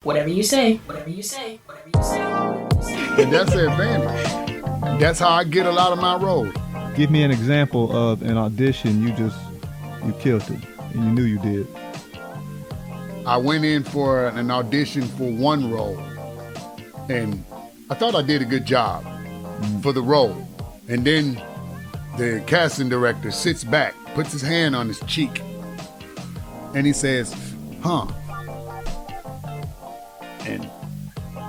Whatever you say. Whatever you say. Whatever you say. And that's the advantage. That's how I get a lot of my roles. Give me an example of an audition you killed it and you knew you did. I went in for an audition for one role, and I thought I did a good job for the role. And then the casting director sits back, puts his hand on his cheek, and he says, "Huh." And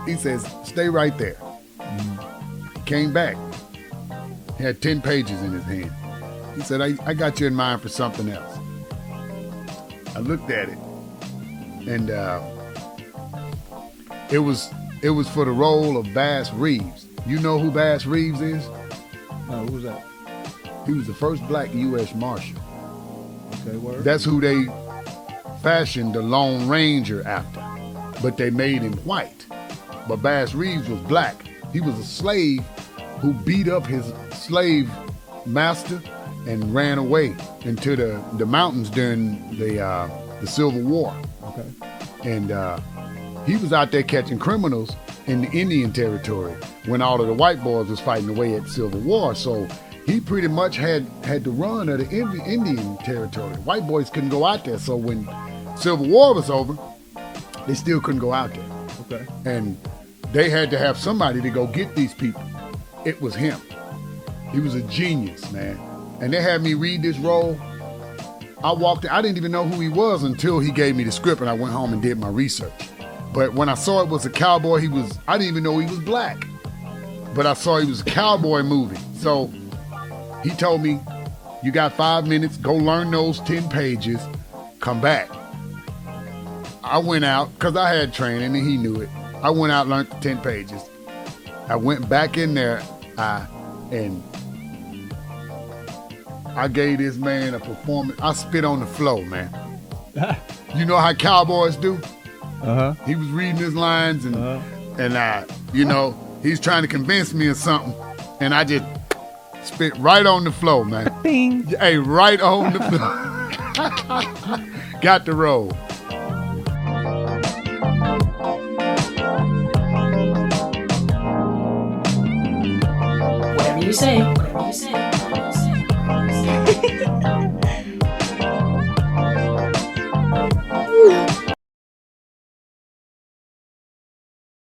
he says, "Stay right there." He came back. He had 10 pages in his hand. He said, I got you in mind for something else. I looked at it, and it was for the role of Bass Reeves. You know who Bass Reeves is? No, who was that? He was the first black U.S. Marshal. Okay, word. That's who they fashioned the Lone Ranger after, but they made him white. But Bass Reeves was black. He was a slave who beat up his slave master and ran away into the mountains during the Civil War. Okay. And he was out there catching criminals in the Indian Territory when all of the white boys was fighting away at the Civil War. So he pretty much had to run of the Indian Territory. White boys couldn't go out there. So when Civil War was over, they still couldn't go out there. Okay. And they had to have somebody to go get these people. It was him. He was a genius, man. And they had me read this role. I walked in, I didn't even know who he was until he gave me the script, and I went home and did my research. But when I saw it was a cowboy, I didn't even know he was black. But I saw he was a cowboy movie. So he told me, "You got 5 minutes, go learn those 10 pages, come back." I went out, because I had training and he knew it. I went out, learned the 10 pages. I went back in there, and I gave this man a performance. I spit on the floor, man. You know how cowboys do? Uh-huh. He was reading his lines, and he's trying to convince me of something, and I just spit right on the floor, man. Bing. Hey, right on the floor. Got the role. Whatever you say. Whatever you say. Whatever you say.